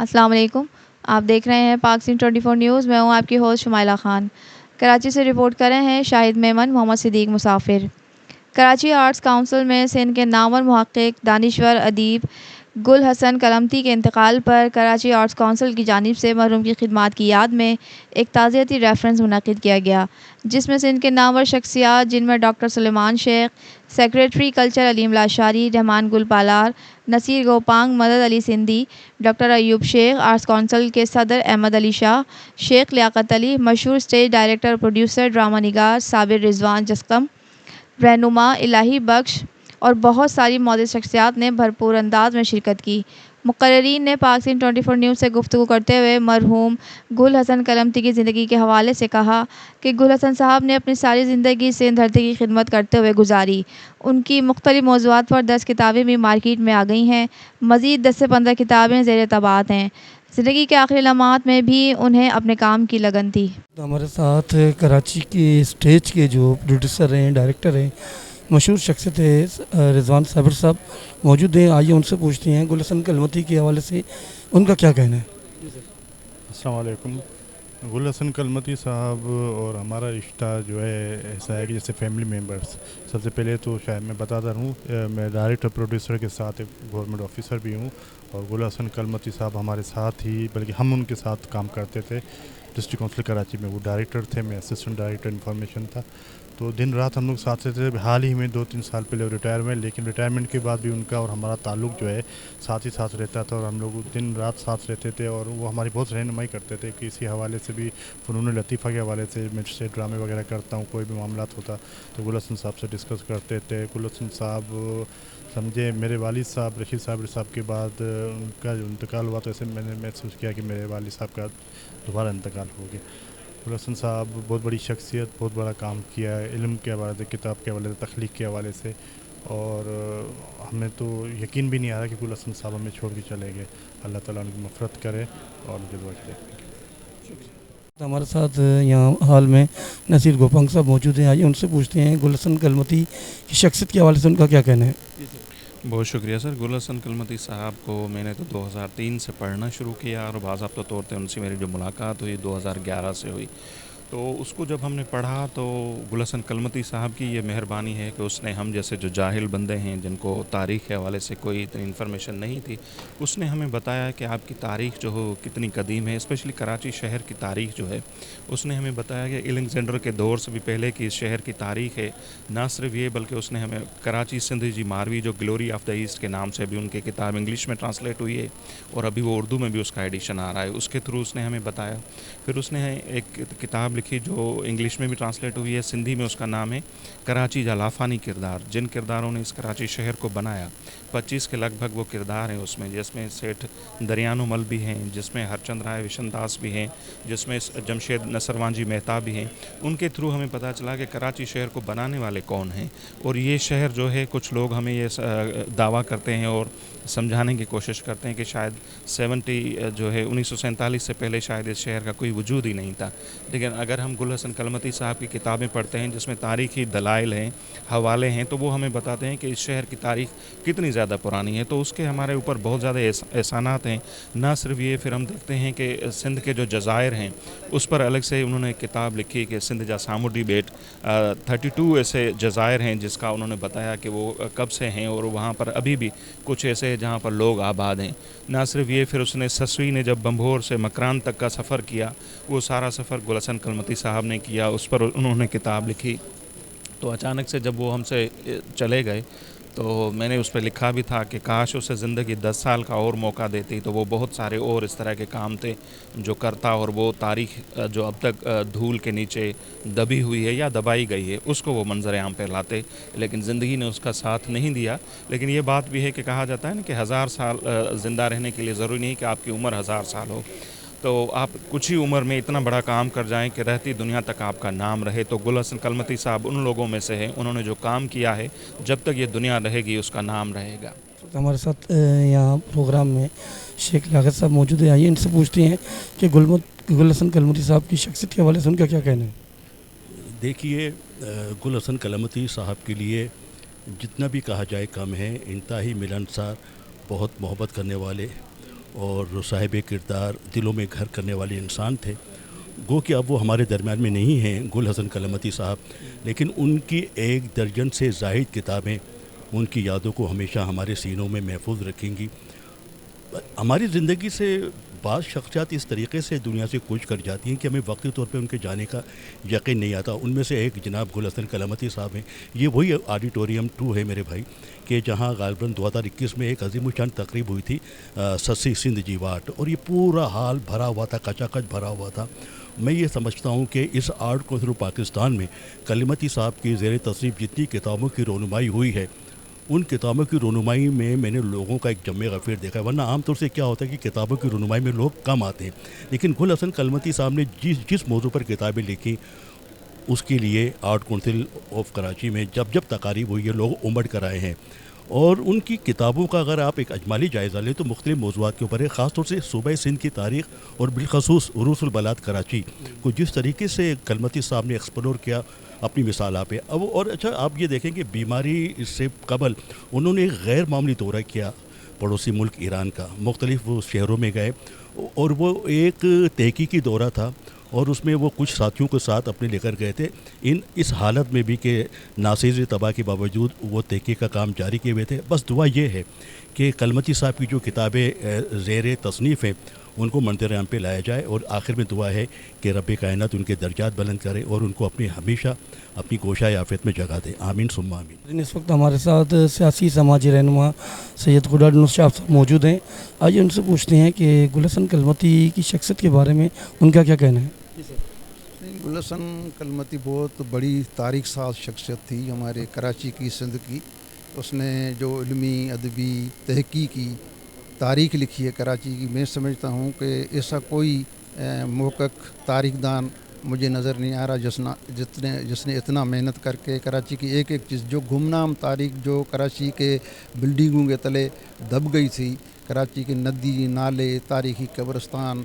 السلام علیکم۔ آپ دیکھ رہے ہیں پاک سنہ 24 نیوز۔ میں ہوں آپ کی ہوسٹ شمائلہ خان۔ کراچی سے رپورٹ کر رہے ہیں شاہد میمن محمد صدیق مسافر۔ کراچی آرٹس کونسل میں سندھ کے نامور محقق دانشور ادیب گل حسن کلمتی کے انتقال پر کراچی آرٹس کونسل کی جانب سے مرحوم کی خدمات کی یاد میں ایک تعزیتی ریفرنس منعقد کیا گیا، جس میں سندھ کے نامور شخصیات جن میں ڈاکٹر سلیمان شیخ، سیکریٹری کلچر علیم لاشاری، رحمان گل پالار، نصیر گوپانگ، مدد علی سندھی، ڈاکٹر ایوب شیخ، آرٹس کونسل کے صدر احمد علی شاہ، شیخ لیاقت علی، مشہور اسٹیج ڈائریکٹر اور پروڈیوسر ڈرامہ نگار صابر رضوان جسکم، رہنما الہی بخش اور بہت ساری معزز شخصیات نے بھرپور انداز میں شرکت کی۔ مقررین نے پاک سنہ 24 نیوز سے گفتگو کرتے ہوئے مرحوم گل حسن کلمتی کی زندگی کے حوالے سے کہا کہ گل حسن صاحب نے اپنی ساری زندگی سندھ دھرتی کی خدمت کرتے ہوئے گزاری۔ ان کی مختلف موضوعات پر 10 کتابیں بھی مارکیٹ میں آ گئی ہیں، مزید 10 سے 15 کتابیں زیر طباعت ہیں۔ زندگی کے آخری لمحات میں بھی انہیں اپنے کام کی لگن تھی۔ ہمارے ساتھ کراچی کے اسٹیج کے جو پروڈیوسر ہیں، ڈائریکٹر ہیں، مشہور شخصیت ہے رضوان صابر صاحب موجود ہیں۔ آئیے ان سے پوچھتے ہیں گل حسن کلمتی کے حوالے سے ان کا کیا کہنا ہے۔ السلام علیکم۔ گل حسن کلمتی صاحب اور ہمارا رشتہ جو ہے ایسا ہے کہ جیسے فیملی ممبرس۔ سب سے پہلے تو شاید میں بتاتا رہوں، میں ڈائریکٹر پروڈیوسر کے ساتھ ایک گورنمنٹ آفیسر بھی ہوں، اور گل حسن کلمتی صاحب ہمارے ساتھ ہی، بلکہ ہم ان کے ساتھ کام کرتے تھے ڈسٹرکٹ کونسل کراچی میں۔ وہ ڈائریکٹر تھے، میں اسسٹنٹ ڈائریکٹر انفارمیشن تھا، تو دن رات ہم لوگ ساتھ رہتے تھے۔ حال ہی میں 2-3 سال پہلے ریٹائر ہوئے، لیکن ریٹائرمنٹ کے بعد بھی ان کا اور ہمارا تعلق جو ہے ساتھ ہی ساتھ رہتا تھا، اور ہم لوگ دن رات ساتھ رہتے تھے، اور وہ ہماری بہت رہنمائی کرتے تھے کہ اسی حوالے سے بھی، فنون لطیفہ کے حوالے سے میں سے ڈرامے وغیرہ کرتا ہوں، کوئی بھی معاملات ہوتا تو گل حسن صاحب سے ڈسکس کرتے تھے۔ گل حسن صاحب سمجھے میرے والد صاحب رشید صاحب کے بعد ان کا جو انتقال ہوا تو ایسے میں نے محسوس کیا کہ میرے والد صاحب کا دوبارہ انتقال ہو گیا۔ گل حسن صاحب بہت بڑی شخصیت، بہت بڑا کام کیا ہے علم کے حوالے سے، کتاب کے حوالے سے، تخلیق کے حوالے سے، اور ہمیں تو یقین بھی نہیں آ رہا کہ گل حسن صاحب ہمیں چھوڑ کے چلے گئے۔ اللہ تعالیٰ ان کی مغفرت کرے اور ان کے دعا کرے۔ ہمارے ساتھ یہاں حال میں نصیر گوپانگ صاحب موجود ہیں۔ آئیے ان سے پوچھتے ہیں گل حسن کلمتی کی شخصیت کے حوالے سے ان کا کیا کہنا ہے۔ بہت شکریہ سر۔ گل حسن کلمتی صاحب کو میں نے تو 2003 سے پڑھنا شروع کیا، اور باضابطہ طور پہ ان سے میری جو ملاقات ہوئی 2011 سے ہوئی، تو اس کو جب ہم نے پڑھا تو گل حسن کلمتی صاحب کی یہ مہربانی ہے کہ اس نے ہم جیسے جو جاہل بندے ہیں جن کو تاریخ کے حوالے سے کوئی اتنی انفارمیشن نہیں تھی، اس نے ہمیں بتایا کہ آپ کی تاریخ جو ہو کتنی قدیم ہے، اسپیشلی کراچی شہر کی تاریخ جو ہے اس نے ہمیں بتایا کہ الیگزینڈر کے دور سے بھی پہلے کی اس شہر کی تاریخ ہے۔ نہ صرف یہ بلکہ اس نے ہمیں کراچی سندھ جی ماروی جو گلوری آف دا ایسٹ کے نام سے بھی ان کی کتاب انگلش میں ٹرانسلیٹ ہوئی ہے، اور ابھی وہ اردو میں بھی اس کا ایڈیشن آ رہا ہے، اس کے تھرو اس نے ہمیں بتایا۔ پھر اس نے ایک کتاب لکھی جو انگلش میں بھی ٹرانسلیٹ ہوئی ہے، سندھی میں اس کا نام ہے کراچی جا لافانی کردار، جن کرداروں نے اس کراچی شہر کو بنایا۔ 25 کے لگ بھگ وہ کردار ہیں اس میں، جس میں سیٹھ دریانو مل بھی ہیں، جس میں ہرچند رائے وشن داس بھی ہیں، جس میں جمشید نصروان جی مہتاب بھی ہیں۔ ان کے تھرو ہمیں پتہ چلا کہ کراچی شہر کو بنانے والے کون ہیں، اور یہ شہر جو ہے کچھ لوگ ہمیں یہ دعویٰ کرتے ہیں اور سمجھانے کی کوشش کرتے ہیں کہ شاید 1947 سے پہلے شاید اس شہر کا کوئی وجود ہی نہیں تھا، لیکن اگر ہم گل حسن کلمتی صاحب کی کتابیں پڑھتے ہیں جس میں تاریخی دلائل ہیں، حوالے ہیں، تو وہ ہمیں بتاتے ہیں کہ اس شہر کی تاریخ کتنی زیادہ پرانی ہے، تو اس کے ہمارے اوپر بہت زیادہ احسانات ہیں۔ نہ صرف یہ، پھر ہم دیکھتے ہیں کہ سندھ کے جو جزائر ہیں اس پر الگ سے انہوں نے ایک کتاب لکھی کہ سندھ جا ساموڈی بیٹ، 32 ایسے جزائر ہیں جس کا انہوں نے بتایا کہ وہ کب سے ہیں، اور وہاں پر ابھی بھی کچھ ایسے ہیں جہاں پر لوگ آباد ہیں۔ نہ صرف یہ، پھر اس نے سسوی نے جب بمبھور سے مکران تک کا سفر کیا، وہ سارا سفر گل حسن کلمتی صاحب نے کیا، اس پر انہوں نے کتاب لکھی۔ تو اچانک سے جب وہ ہم سے چلے گئے تو میں نے اس پہ لکھا بھی تھا کہ کاش اسے زندگی 10 سال کا اور موقع دیتی تو وہ بہت سارے اور اس طرح کے کام تھے جو کرتا، اور وہ تاریخ جو اب تک دھول کے نیچے دبی ہوئی ہے یا دبائی گئی ہے اس کو وہ منظر عام پہ لاتے، لیکن زندگی نے اس کا ساتھ نہیں دیا۔ لیکن یہ بات بھی ہے کہ کہا جاتا ہے نا کہ 1000 سال زندہ رہنے کے لیے ضروری نہیں کہ آپ کی عمر 1000 سال ہو، تو آپ کچھ ہی عمر میں اتنا بڑا کام کر جائیں کہ رہتی دنیا تک آپ کا نام رہے۔ تو گل حسن کلمتی صاحب ان لوگوں میں سے ہیں، انہوں نے جو کام کیا ہے جب تک یہ دنیا رہے گی اس کا نام رہے گا۔ ہمارے ساتھ یہاں پروگرام میں شیخ لیاقت صاحب موجود ہیں۔ آئیے ان سے پوچھتے ہیں کہ گل حسن کلمتی صاحب کی شخصیت کے حوالے سے ان کا کیا کہنا ہے۔ دیکھیے، گل حسن کلمتی صاحب کے لیے جتنا بھی کہا جائے کم ہے۔ انتہائی ملنسار، بہت محبت کرنے والے، اور صاحب کردار، دلوں میں گھر کرنے والے انسان تھے. گو کہ اب وہ ہمارے درمیان میں نہیں ہیں گل حسن کلمتی صاحب، لیکن ان کی 1 درجن سے زائد کتابیں ان کی یادوں کو ہمیشہ ہمارے سینوں میں محفوظ رکھیں گی. ہماری زندگی سے بعض شخصیات اس طریقے سے دنیا سے کوچ کر جاتی ہیں کہ ہمیں وقتی طور پہ ان کے جانے کا یقین نہیں آتا. ان میں سے ایک جناب گل حسن کلمتی صاحب ہیں. یہ وہی آڈیٹوریم 2 ہے میرے بھائی، کہ جہاں غالباً 2021 میں ایک عظیم الشان تقریب ہوئی تھی، سسی سندھ جی واٹ، اور یہ پورا ہال بھرا ہوا تھا، کچا کچ بھرا ہوا تھا. میں یہ سمجھتا ہوں کہ اس آرٹ کونسل پاکستان میں کلمتی صاحب کی زیر تصنیف جتنی کتابوں کی رونمائی ہوئی ہے، ان کتابوں کی رونمائی میں نے لوگوں کا ایک جمع غفیر دیکھا ہے. ورنہ عام طور سے کیا ہوتا ہے کہ کتابوں کی رونمائی میں لوگ کم آتے ہیں، لیکن گل حسن کلمتی صاحب نے جس موضوع پر کتابیں لکھی، اس کے لیے آرٹ کونسل آف کراچی میں جب تقاریب ہوئی ہے لوگ امڑ کر آئے ہیں. اور ان کی کتابوں کا اگر آپ ایک اجمالی جائزہ لیں تو مختلف موضوعات کے اوپر ہے، خاص طور سے صوبہ سندھ کی تاریخ اور بالخصوص عروس البلاد کراچی کو جس طریقے سے کلمتی صاحب نے ایکسپلور کیا اپنی مثال آپ ہے. اب اور اچھا آپ یہ دیکھیں کہ بیماری سے قبل انہوں نے ایک غیر معمولی دورہ کیا پڑوسی ملک ایران کا، مختلف شہروں میں گئے، اور وہ ایک تحقیقی دورہ تھا، اور اس میں وہ کچھ ساتھیوں کے ساتھ اپنے لے کر گئے تھے. اس حالت میں بھی کہ ناصیر تباہ کے باوجود وہ تحقیق کا کام جاری کیے ہوئے تھے. بس دعا یہ ہے کہ کلمتی صاحب کی جو کتابیں زیر تصنیف ہیں ان کو منظر عام پہ لایا جائے، اور آخر میں دعا ہے کہ رب کائنات ان کے درجات بلند کرے اور ان کو ہمیشہ اپنی گوشۂ عافیت میں جگہ دے. آمین ثم آمین. اس وقت ہمارے ساتھ سیاسی سماجی رہنما سید خدا ڈنوس شاہ صاحب موجود ہیں. آئیے ان سے پوچھتے ہیں کہ گل حسن کلمتی کی شخصیت کے بارے میں ان کا کیا کہنا ہے. گل حسن کلمتی بہت بڑی تاریخ ساز شخصیت تھی ہمارے کراچی کی، سندھ کی. اس نے جو علمی ادبی تحقیقی تاریخ لکھی ہے کراچی کی، میں سمجھتا ہوں کہ ایسا کوئی محقق تاریخ دان مجھے نظر نہیں آ رہا جس نے اتنا محنت کر کے کراچی کی ایک چیز، جو گمنام تاریخ جو کراچی کے بلڈنگوں کے تلے دب گئی تھی، کراچی کے ندی نالے، تاریخی قبرستان،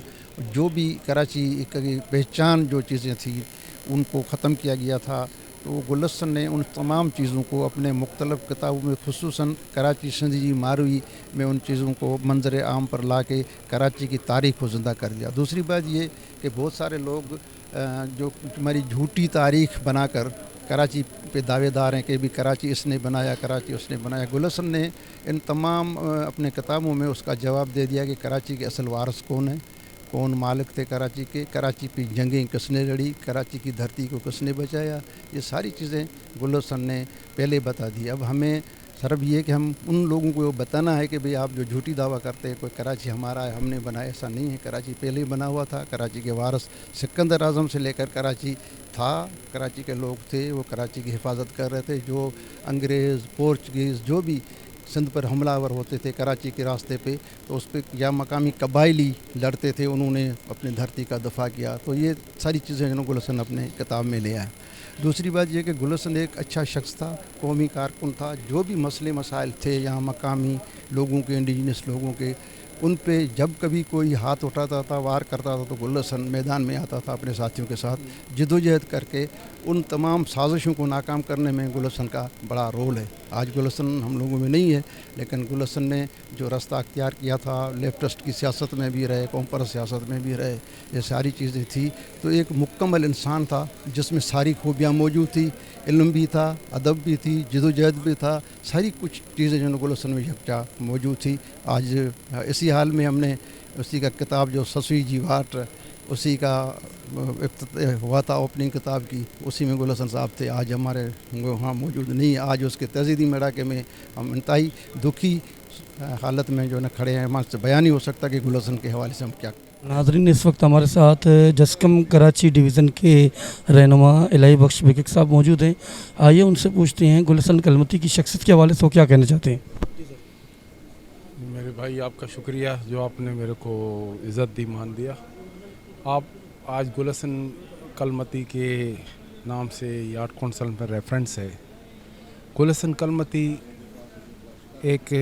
جو بھی کراچی کی پہچان جو چیزیں تھیں ان کو ختم کیا گیا تھا. تو گل حسن نے ان تمام چیزوں کو اپنے مختلف کتابوں میں، خصوصاً کراچی سندھ جی ماروی میں، ان چیزوں کو منظر عام پر لا کے کراچی کی تاریخ کو زندہ کر دیا. دوسری بات یہ کہ بہت سارے لوگ جو ہماری جھوٹی تاریخ بنا کر کراچی پہ دعوے دار ہیں کہ بھی کراچی اس نے بنایا، کراچی اس نے بنایا. گل حسن نے ان تمام اپنے کتابوں میں اس کا جواب دے دیا کہ کراچی کے اصل وارث کون ہیں، کون مالک تھے کراچی کے، کراچی پہ جنگیں کس نے لڑی، کراچی کی دھرتی کو کس نے بچایا. یہ ساری چیزیں گل حسن نے پہلے بتا دی. اب ہمیں صرف یہ کہ ہم ان لوگوں کو بتانا ہے کہ بھئی آپ جو جھوٹی دعویٰ کرتے ہیں کوئی کراچی ہمارا ہے، ہم نے بنایا، ایسا نہیں ہے. کراچی پہلے ہی بنا ہوا تھا. کراچی کے وارث سکندر اعظم سے لے کر کراچی تھا، کراچی کے لوگ تھے، وہ کراچی کی حفاظت کر رہے تھے. جو انگریز، پورچگیز جو بھی سندھ پر حملہ آور ہوتے تھے کراچی کے راستے پہ، تو اس پہ یا مقامی قبائلی لڑتے تھے، انہوں نے اپنی دھرتی کا دفاع کیا. تو یہ ساری چیزیں گل حسن اپنے کتاب میں لے آئے. دوسری بات یہ کہ گل حسن ایک اچھا شخص تھا، قومی کارکن تھا. جو بھی مسئلے مسائل تھے یہاں مقامی لوگوں کے، انڈیجنس لوگوں کے، ان پہ جب کبھی کوئی ہاتھ اٹھاتا تھا، وار کرتا تھا، تو گل حسن میدان میں آتا تھا اپنے ساتھیوں کے ساتھ جدوجہد کر کے. ان تمام سازشوں کو ناکام کرنے میں گل حسن کا بڑا رول ہے. آج گل حسن ہم لوگوں میں نہیں ہے، لیکن گل حسن نے جو راستہ اختیار کیا تھا، لیفٹسٹ کی سیاست میں بھی رہے، کمپر سیاست میں بھی رہے، یہ ساری چیزیں تھیں. تو ایک مکمل انسان تھا جس میں ساری خوبیاں موجود تھی، علم بھی تھا، ادب بھی تھی، جدوجہد بھی تھا، ساری کچھ چیزیں جو گل حسن میں یکجا موجود تھی. آج اسی حال میں ہم نے اسی کا کتاب جو سسوی جی واٹ، اسی کا افتتاح ہوا تھا اوپننگ کتاب کی، اسی میں گل حسن صاحب تھے. آج ہمارے وہاں موجود نہیں. آج اس کے تجدیدی میڑاکے میں ہم انتہائی دکھی حالت میں جو ہے کھڑے ہیں. ہمارے سے بیان نہیں ہو سکتا کہ گل حسن کے حوالے سے ہم کیا. ناظرین، اس وقت ہمارے ساتھ جسکم کراچی ڈویژن کے رہنما الہی بخش بیگک صاحب موجود ہیں. آئیے ان سے پوچھتے ہیں گل حسن کلمتی کی شخصیت کے حوالے سے وہ کیا کہنا چاہتے ہیں. میرے بھائی، آپ کا شکریہ جو آپ نے میرے کو عزت دی، مان دیا. آپ آج گل حسن کلمتی کے نام سے آرٹ کونسل میں ریفرنس ہے. گل حسن کلمتی ایک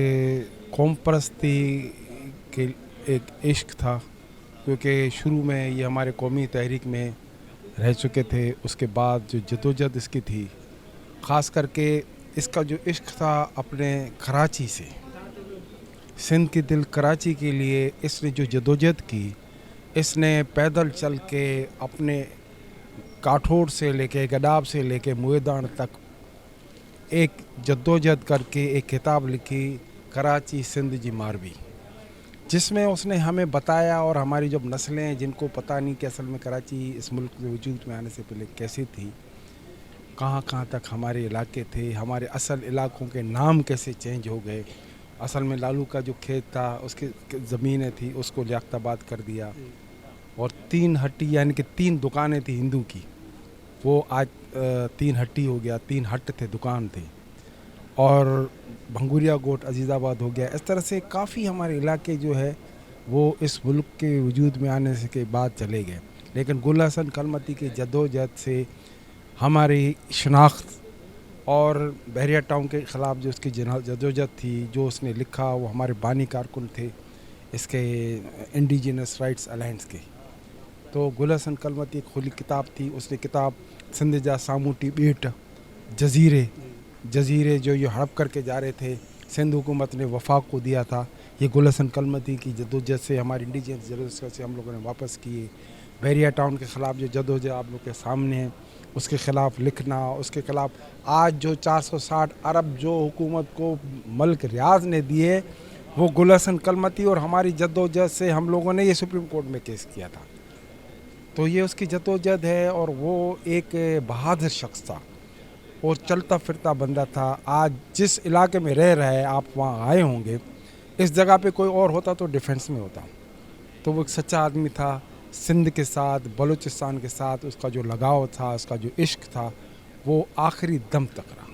قوم پرستی کے ایک عشق تھا، کیونکہ شروع میں یہ ہمارے قومی تحریک میں رہ چکے تھے. اس کے بعد جو جدوجہد اس کی تھی، خاص کر کے اس کا جو عشق تھا اپنے کراچی سے، سندھ کے دل کراچی کے لیے اس نے جو جدوجہد کی، اس نے پیدل چل کے اپنے کاٹھوڑ سے لے کے گڈاب سے لے کے مویدان تک ایک جدوجہد کر کے ایک کتاب لکھی کراچی سندھ جی ماروی، جس میں اس نے ہمیں بتایا اور ہماری جب نسلیں جن کو پتہ نہیں کہ اصل میں کراچی اس ملک کے وجود میں آنے سے پہلے کیسی تھی، کہاں کہاں تک ہمارے علاقے تھے، ہمارے اصل علاقوں کے نام کیسے چینج ہو گئے. اصل میں لالو کا جو کھیت تھا، اس کی زمینیں تھی، اس کو لیاقت آباد کر دیا، اور 3 ہٹی یعنی کہ 3 دکانیں تھیں ہندو کی، وہ آج 3 ہٹی ہو گیا، 3 ہٹ تھے، دکان تھے، اور بھنگوریا گوٹ عزیز آباد ہو گیا. اس طرح سے کافی ہمارے علاقے جو ہے وہ اس ملک کے وجود میں آنے سے کے بعد چلے گئے. لیکن گل حسن کلمتی کے جدوجہد سے ہماری شناخت اور بحریہ ٹاؤن کے خلاف جو اس کی جدوجہد تھی، جو اس نے لکھا، وہ ہمارے بانی کارکن تھے اس کے انڈیجنس رائٹس الائنس کے. تو گل حسن کلمتی ایک کھلی کتاب تھی. اس نے کتاب سندھ جا ساموٹی بیٹ جزیرے جو یہ ہڑپ کر کے جا رہے تھے، سندھ حکومت نے وفاق کو دیا تھا. یہ گل حسن کلمتی کی جدوجہد سے، ہماری انڈیجنس جدوجہد سے ہم لوگوں نے واپس کیے. بحریہ ٹاؤن کے خلاف جو جدوجہد آپ لوگ کے سامنے ہے، اس کے خلاف لکھنا، اس کے خلاف آج جو 460 ارب جو حکومت کو ملک ریاض نے دیے، وہ گل حسن کلمتی اور ہماری جدوجہد سے ہم لوگوں نے یہ سپریم کورٹ میں کیس کیا تھا. تو یہ اس کی جدوجہد ہے، اور وہ ایک بہادر شخص تھا اور چلتا پھرتا بندہ تھا. آج جس علاقے میں رہ رہا ہے، آپ وہاں آئے ہوں گے، اس جگہ پہ کوئی اور ہوتا تو ڈیفنس میں ہوتا. تو وہ ایک سچا آدمی تھا. سندھ کے ساتھ، بلوچستان کے ساتھ اس کا جو لگاؤ تھا، اس کا جو عشق تھا، وہ آخری دم تک رہا.